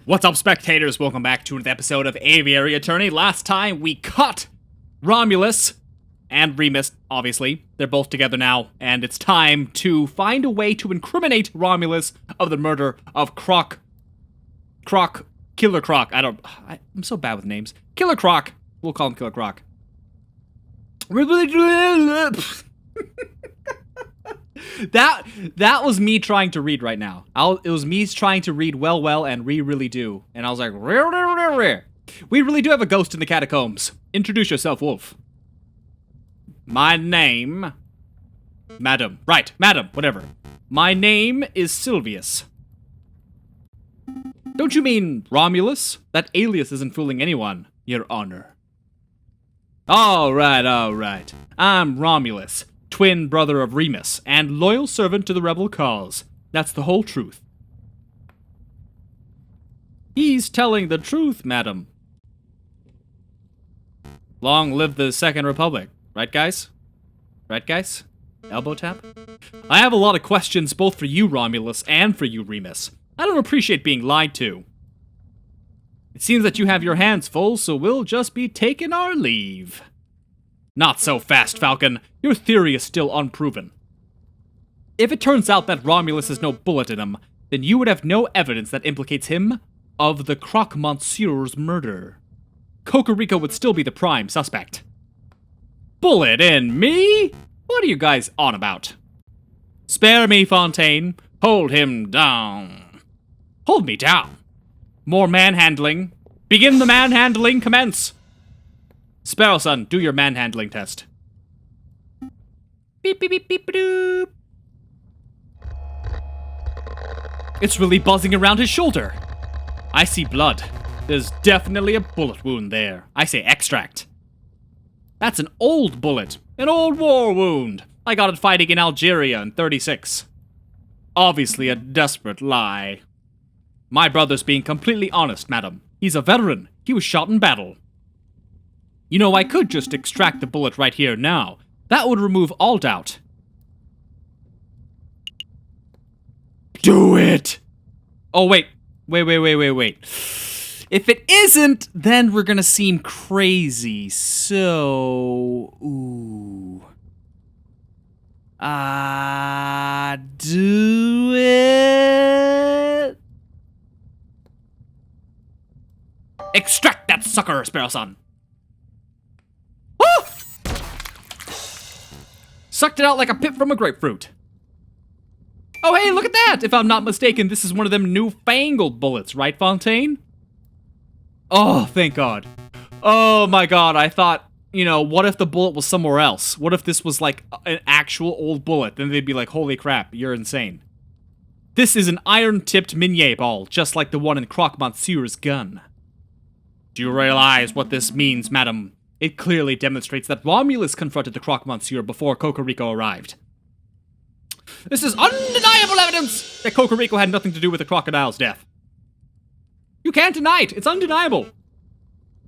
What's up, spectators? Welcome back to another episode of Aviary Attorney. Last time we cut Romulus and Remus, obviously. They're both together now, and it's time to find a way to incriminate Romulus of the murder of Killer Croc. I'm so bad with names. Killer Croc. We'll call him Killer Croc. That was me trying to read right now. It was me trying to read well, and we really do. And I was like, we really do have a ghost in the catacombs. Introduce yourself, Wolf. My name... Madam. Right, Madam, whatever. My name is Silvius. Don't you mean Romulus? That alias isn't fooling anyone, Your Honor. Alright. I'm Romulus, twin brother of Remus, and loyal servant to the rebel cause. That's the whole truth. He's telling the truth, madam. Long live the Second Republic. Right, guys? Right, guys? Elbow tap? I have a lot of questions both for you, Romulus, and for you, Remus. I don't appreciate being lied to. It seems that you have your hands full, so we'll just be taking our leave. Not so fast, Falcon. Your theory is still unproven. If it turns out that Romulus has no bullet in him, then you would have no evidence that implicates him of the Croc Monsieur's murder. Cocorico would still be the prime suspect. Bullet in me? What are you guys on about? Spare me, Fontaine. Hold him down. Hold me down. More manhandling. Begin the manhandling. Commence. Sparrowson, do your manhandling test. Beep, beep, beep, beep, doop. It's really buzzing around his shoulder. I see blood. There's definitely a bullet wound there. I say extract. That's an old bullet. An old war wound. I got it fighting in Algeria in '36. Obviously a desperate lie. My brother's being completely honest, madam. He's a veteran. He was shot in battle. You know, I could just extract the bullet right here now. That would remove all doubt. Do it! Oh, wait. Wait. If it isn't, then we're gonna seem crazy. So... Ooh. Do it? Extract that sucker, Sparrowson! Ah! Sucked it out like a pip from a grapefruit. Oh, hey, look at that! If I'm not mistaken, this is one of them newfangled bullets, right, Fontaine? Oh, thank God. Oh my God, I thought, you know, what if the bullet was somewhere else? What if this was like an actual old bullet? Then they'd be like, holy crap, you're insane. This is an iron-tipped Minier ball, just like the one in Croc Monsieur's gun. Do you realize what this means, madam? It clearly demonstrates that Romulus confronted the Croc Monsieur before Cocorico arrived. This is undeniable evidence that Cocorico had nothing to do with the crocodile's death. You can't deny it. It's undeniable.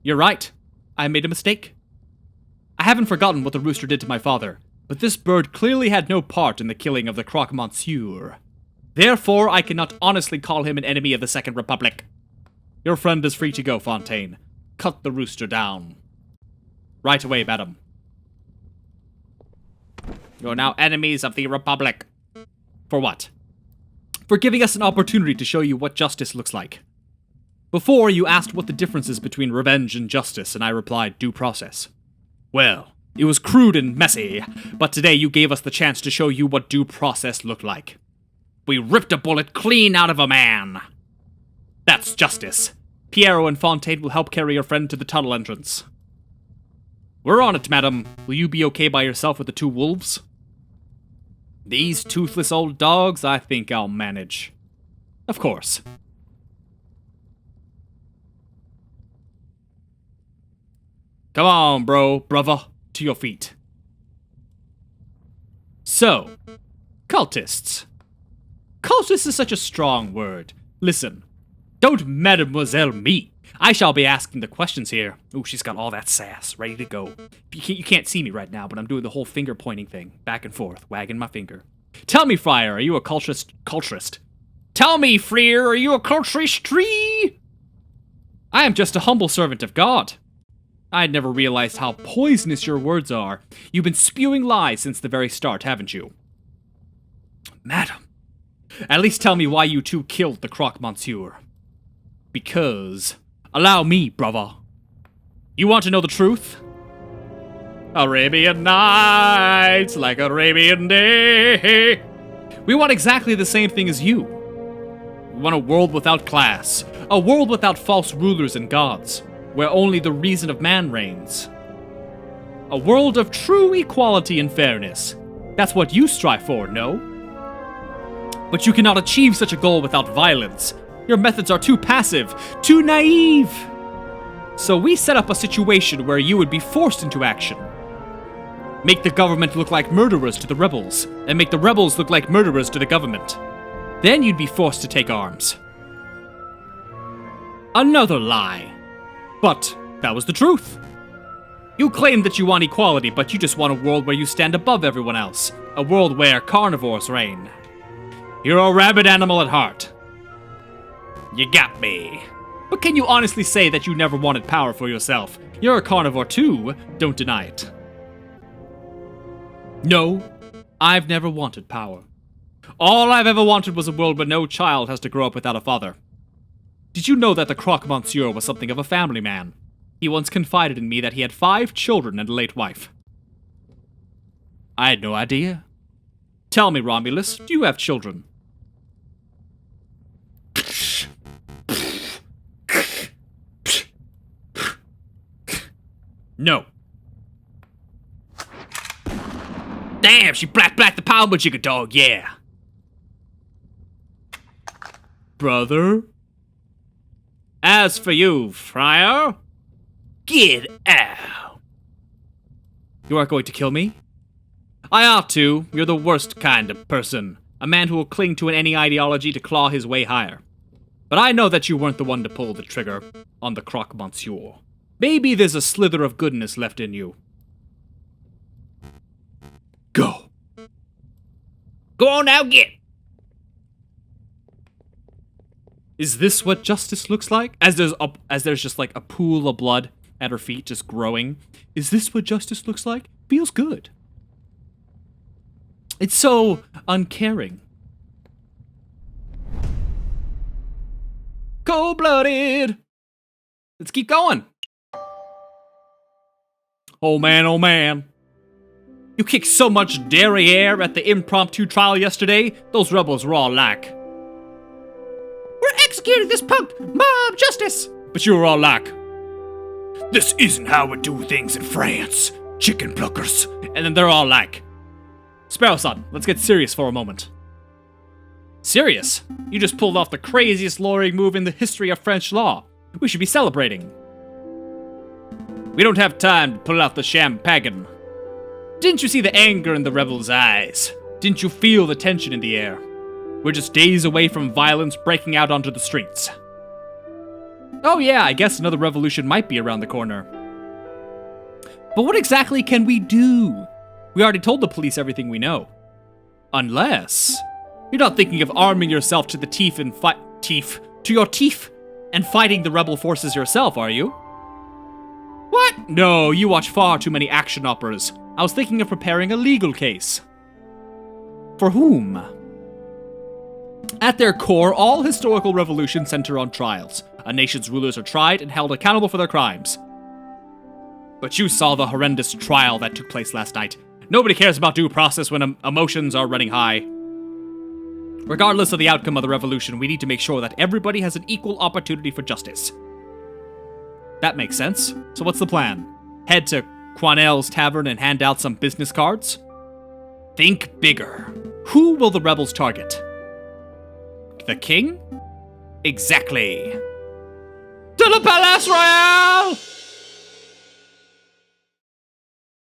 You're right. I made a mistake. I haven't forgotten what the rooster did to my father, but this bird clearly had no part in the killing of the Croc Monsieur. Therefore, I cannot honestly call him an enemy of the Second Republic. Your friend is free to go, Fontaine. Cut the rooster down. Right away, madam. You're now enemies of the Republic. For what? For giving us an opportunity to show you what justice looks like. Before, you asked what the difference is between revenge and justice, and I replied, due process. Well, it was crude and messy, but today you gave us the chance to show you what due process looked like. We ripped a bullet clean out of a man. That's justice. Piero and Fontaine will help carry your friend to the tunnel entrance. We're on it, madam. Will you be okay by yourself with the two wolves? These toothless old dogs, I think I'll manage. Of course. Come on, brother, to your feet. So, cultists. Cultist is such a strong word. Listen, don't mademoiselle me. I shall be asking the questions here. Ooh, she's got all that sass, ready to go. You can't see me right now, but I'm doing the whole finger-pointing thing. Back and forth, wagging my finger. Tell me, Friar, are you a culturist? Tell me, Freer, are you a tree? I am just a humble servant of God. I had never realized how poisonous your words are. You've been spewing lies since the very start, haven't you? Madam, at least tell me why you two killed the Croque-Monsieur. Because, allow me, brother. You want to know the truth? Arabian Nights, like Arabian Day. We want exactly the same thing as you. We want a world without class, a world without false rulers and gods, where only the reason of man reigns. A world of true equality and fairness. That's what you strive for, no? But you cannot achieve such a goal without violence. Your methods are too passive, too naive. So we set up a situation where you would be forced into action. Make the government look like murderers to the rebels, and make the rebels look like murderers to the government. Then you'd be forced to take arms. Another lie. But that was the truth. You claim that you want equality, but you just want a world where you stand above everyone else. A world where carnivores reign. You're a rabid animal at heart. You got me. But can you honestly say that you never wanted power for yourself? You're a carnivore too, don't deny it. No, I've never wanted power. All I've ever wanted was a world where no child has to grow up without a father. Did you know that the Croque-Monsieur was something of a family man? He once confided in me that he had 5 children and a late wife. I had no idea. Tell me, Romulus, do you have children? No. Damn, she black the power jigger dog, yeah. Brother? As for you, Friar, get out. You aren't going to kill me? I ought to. You're the worst kind of person. A man who will cling to any ideology to claw his way higher. But I know that you weren't the one to pull the trigger on the Croque-Monsieur. Maybe there's a slither of goodness left in you. Go. Go on now, get. Is this what justice looks like? As there's just like a pool of blood at her feet just growing. Is this what justice looks like? Feels good. It's so uncaring. Cold-blooded. Let's keep going. Oh man, oh man. You kicked so much derriere at the impromptu trial yesterday, those rebels were all like, "We're executing this punk! Mob justice!" But you were all like, "This isn't how we do things in France, chicken pluckers." And then they're all like, "Sparrowson, let's get serious for a moment." Serious? You just pulled off the craziest lawyering move in the history of French law. We should be celebrating. We don't have time to pull out the champagne. Didn't you see the anger in the rebels' eyes? Didn't you feel the tension in the air? We're just days away from violence breaking out onto the streets. Oh yeah, I guess another revolution might be around the corner. But what exactly can we do? We already told the police everything we know. Unless you're not thinking of arming yourself to the teeth and and fighting the rebel forces yourself, are you? What? No, you watch far too many action operas. I was thinking of preparing a legal case. For whom? At their core, all historical revolutions center on trials. A nation's rulers are tried and held accountable for their crimes. But you saw the horrendous trial that took place last night. Nobody cares about due process when emotions are running high. Regardless of the outcome of the revolution, we need to make sure that everybody has an equal opportunity for justice. That makes sense. So what's the plan? Head to Quanel's tavern and hand out some business cards? Think bigger. Who will the rebels target? The king? Exactly. To the Palace Royale!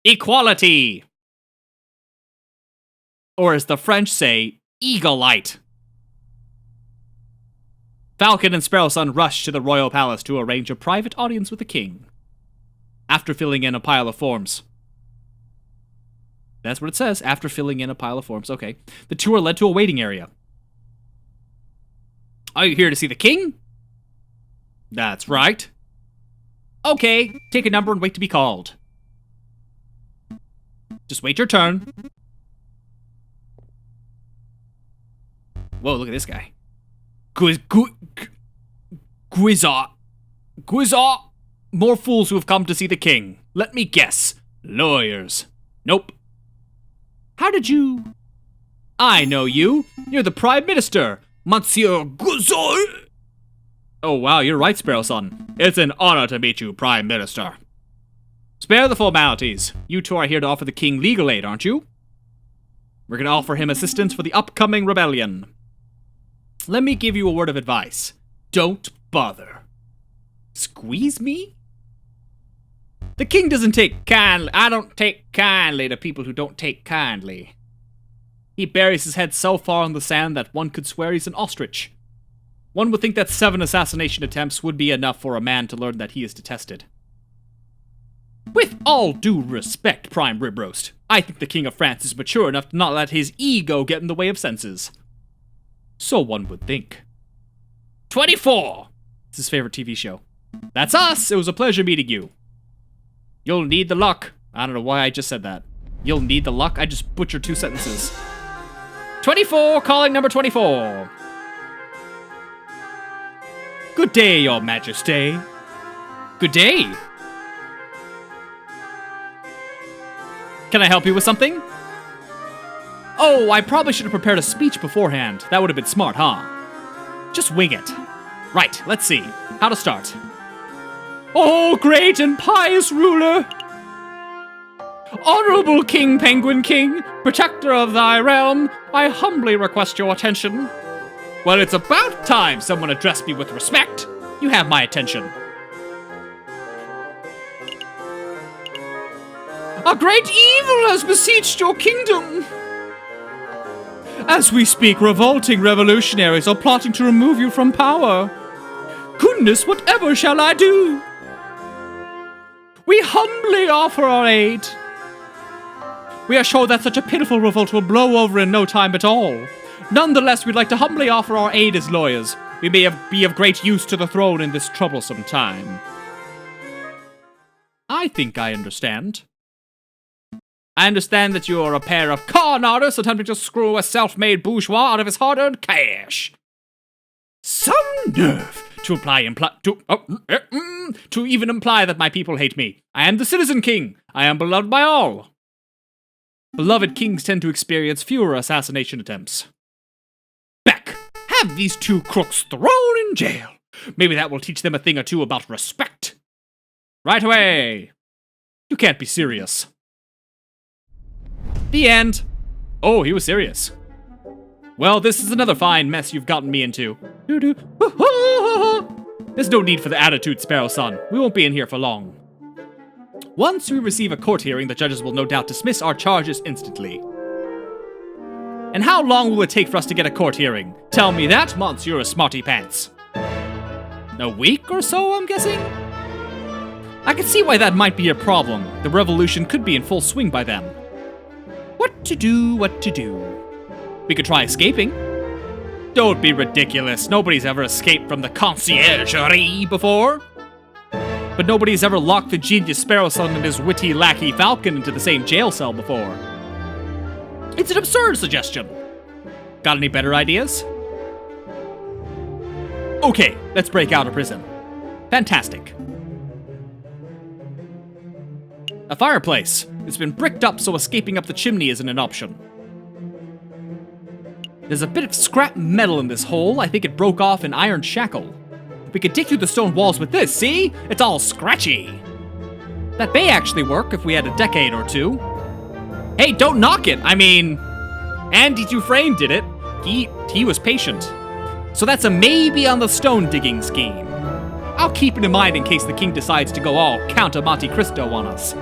Equality! Or as the French say, eagle-light. Falcon and Sparrowson rush to the royal palace to arrange a private audience with the king. After filling in a pile of forms. That's what it says, after filling in a pile of forms. Okay. The two are led to a waiting area. Are you here to see the king? That's right. Okay, take a number and wait to be called. Just wait your turn. Whoa, look at this guy. Guizar. More fools who have come to see the king. Let me guess. Lawyers. Nope. How did you... I know you. You're the Prime Minister, Monsieur Guizar. Oh wow, you're right, Sparrowson. It's an honor to meet you, Prime Minister. Spare the formalities. You two are here to offer the king legal aid, aren't you? We're going to offer him assistance for the upcoming rebellion. Let me give you a word of advice. Don't bother. Squeeze me? The king doesn't take kindly. I don't take kindly to people who don't take kindly. He buries his head so far in the sand that one could swear he's an ostrich. One would think that 7 assassination attempts would be enough for a man to learn that he is detested. With all due respect, Prime Ribroast, I think the King of France is mature enough to not let his ego get in the way of senses. So one would think. 24! It's his favorite TV show. That's us! It was a pleasure meeting you. You'll need the luck. I don't know why I just said that. You'll need the luck? I just butchered 2 sentences. 24, calling number 24. Good day, Your Majesty. Good day. Can I help you with something? Oh, I probably should have prepared a speech beforehand. That would have been smart, huh? Just wing it. Right, let's see. How to start. Oh, great and pious ruler! Honorable King Penguin King, protector of thy realm, I humbly request your attention. Well, it's about time someone addressed me with respect. You have my attention. A great evil has besieged your kingdom. As we speak, revolting revolutionaries are plotting to remove you from power. Goodness, whatever shall I do? We humbly offer our aid. We are sure that such a pitiful revolt will blow over in no time at all. Nonetheless, we'd like to humbly offer our aid as lawyers. We may be of great use to the throne in this troublesome time. I think I understand. I understand that you are a pair of con artists attempting to screw a self-made bourgeois out of his hard-earned cash. Some nerve to even imply that my people hate me. I am the Citizen King. I am beloved by all. Beloved kings tend to experience fewer assassination attempts. Beck, have these 2 crooks thrown in jail. Maybe that will teach them a thing or two about respect. Right away. You can't be serious. The end. Oh, he was serious. Well, this is another fine mess you've gotten me into. There's no need for the attitude, Sparrowson. We won't be in here for long. Once we receive a court hearing, the judges will no doubt dismiss our charges instantly. And how long will it take for us to get a court hearing? Tell me that, Monsieur Smarty Pants. A week or so, I'm guessing? I can see why that might be a problem. The revolution could be in full swing by then. What to do? We could try escaping. Don't be ridiculous. Nobody's ever escaped from the conciergerie before. But nobody's ever locked the genius Sparrowson and his witty lackey Falcon into the same jail cell before. It's an absurd suggestion. Got any better ideas? Okay, let's break out of prison. Fantastic. A fireplace. It's been bricked up so escaping up the chimney isn't an option. There's a bit of scrap metal in this hole. I think it broke off an iron shackle. We could dig through the stone walls with this, see? It's all scratchy. That may actually work if we had a decade or 2. Hey, don't knock it! I mean, Andy Dufresne did it. He was patient. So that's a maybe on the stone digging scheme. I'll keep it in mind in case the king decides to go all Count of Monte Cristo on us.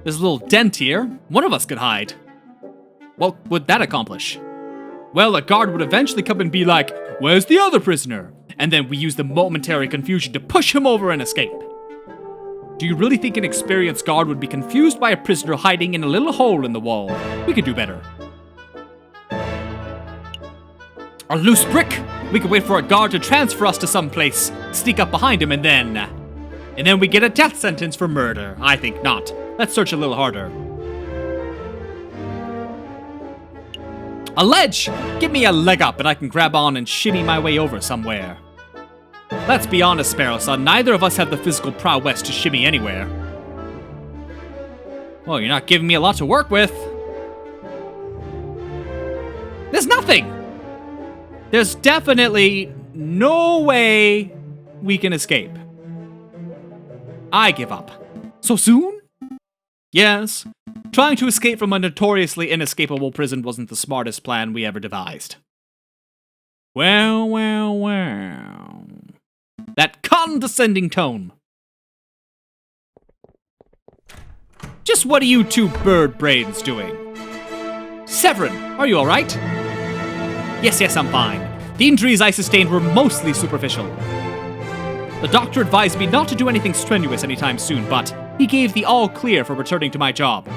There's a little dent here. One of us could hide. What would that accomplish? Well, a guard would eventually come and be like, "Where's the other prisoner?" And then we use the momentary confusion to push him over and escape. Do you really think an experienced guard would be confused by a prisoner hiding in a little hole in the wall? We could do better. A loose brick! We could wait for a guard to transfer us to some place, sneak up behind him, and then we get a death sentence for murder. I think not. Let's search a little harder. A ledge! Give me a leg up and I can grab on and shimmy my way over somewhere. Let's be honest, Sparrowson, neither of us have the physical prowess to shimmy anywhere. Well, you're not giving me a lot to work with. There's nothing! There's definitely no way we can escape. I give up. So soon? Yes. Trying to escape from a notoriously inescapable prison wasn't the smartest plan we ever devised. Well, well, well. That condescending tone. Just what are you two bird brains doing? Severin, are you alright? Yes, I'm fine. The injuries I sustained were mostly superficial. The doctor advised me not to do anything strenuous anytime soon, but he gave the all-clear for returning to my job.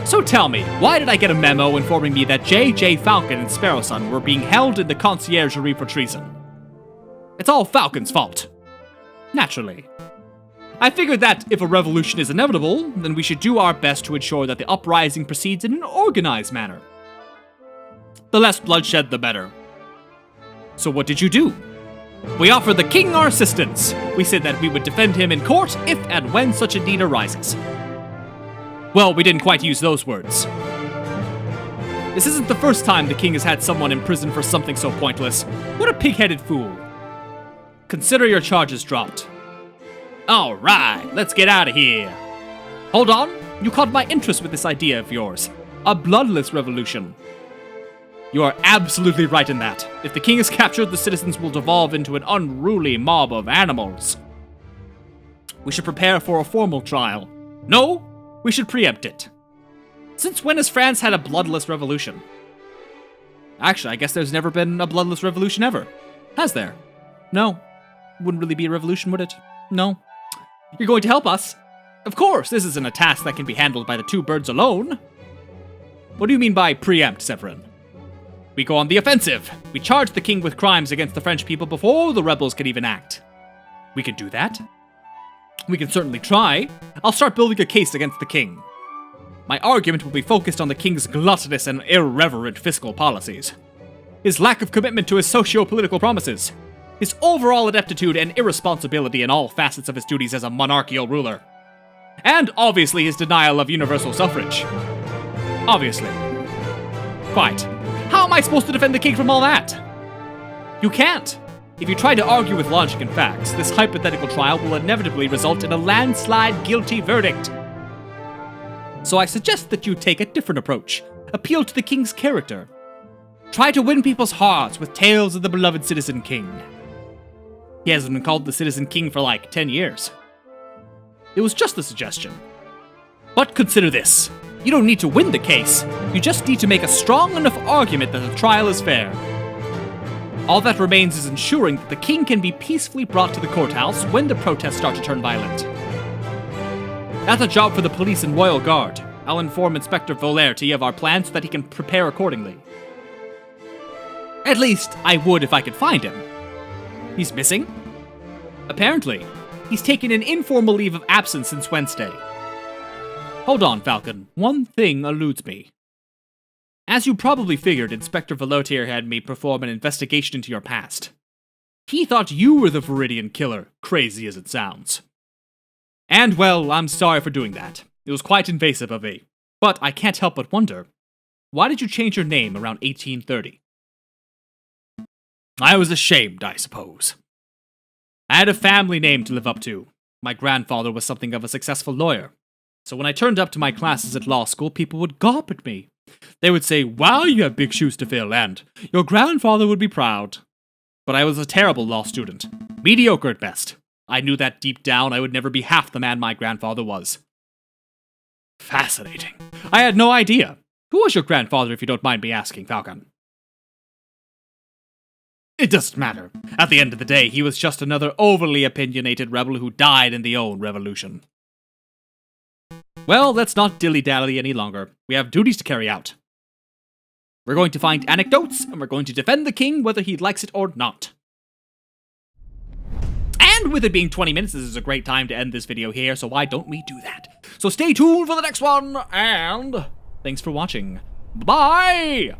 So tell me, why did I get a memo informing me that Jayjay Falcon and Sparrowson were being held in the conciergerie for treason? It's all Falcon's fault. Naturally. I figured that if a revolution is inevitable, then we should do our best to ensure that the uprising proceeds in an organized manner. The less bloodshed, the better. So what did you do? We offered the king our assistance. We said that we would defend him in court if and when such a need arises. Well, we didn't quite use those words. This isn't the first time the king has had someone in prison for something so pointless. What a pig-headed fool. Consider your charges dropped. Alright, let's get out of here. Hold on, you caught my interest with this idea of yours. A bloodless revolution. You are absolutely right in that. If the king is captured, the citizens will devolve into an unruly mob of animals. We should prepare for a formal trial. No, we should preempt it. Since when has France had a bloodless revolution? Actually, I guess there's never been a bloodless revolution ever. Has there? No. Wouldn't really be a revolution, would it? No. You're going to help us? Of course, this isn't a task that can be handled by the two birds alone. What do you mean by preempt, Severin? We go on the offensive. We charge the king with crimes against the French people before the rebels can even act. We can do that? We can certainly try. I'll start building a case against the king. My argument will be focused on the king's gluttonous and irreverent fiscal policies. His lack of commitment to his socio-political promises. His overall ineptitude and irresponsibility in all facets of his duties as a monarchical ruler. And obviously his denial of universal suffrage. Obviously. Quite. How am I supposed to defend the king from all that? You can't. If you try to argue with logic and facts, this hypothetical trial will inevitably result in a landslide guilty verdict. So I suggest that you take a different approach. Appeal to the king's character. Try to win people's hearts with tales of the beloved citizen king. He hasn't been called the citizen king for like 10 years. It was just a suggestion. But consider this. You don't need to win the case. You just need to make a strong enough argument that the trial is fair. All that remains is ensuring that the king can be peacefully brought to the courthouse when the protests start to turn violent. That's a job for the police and royal guard. I'll inform Inspector Volerty of our plans so that he can prepare accordingly. At least, I would if I could find him. He's missing? Apparently. He's taken an informal leave of absence since Wednesday. Hold on, Falcon. One thing eludes me. As you probably figured, Inspector Velotier had me perform an investigation into your past. He thought you were the Viridian killer, crazy as it sounds. And, well, I'm sorry for doing that. It was quite invasive of me. But I can't help but wonder, why did you change your name around 1830? I was ashamed, I suppose. I had a family name to live up to. My grandfather was something of a successful lawyer. So when I turned up to my classes at law school, people would gawp at me. They would say, wow, you have big shoes to fill, and your grandfather would be proud. But I was a terrible law student. Mediocre at best. I knew that deep down I would never be half the man my grandfather was. Fascinating. I had no idea. Who was your grandfather, if you don't mind me asking, Falcon? It doesn't matter. At the end of the day, he was just another overly opinionated rebel who died in the old revolution. Well, let's not dilly-dally any longer. We have duties to carry out. We're going to find anecdotes, and we're going to defend the king whether he likes it or not. And with it being 20 minutes, this is a great time to end this video here, so why don't we do that? So stay tuned for the next one, and thanks for watching. Bye!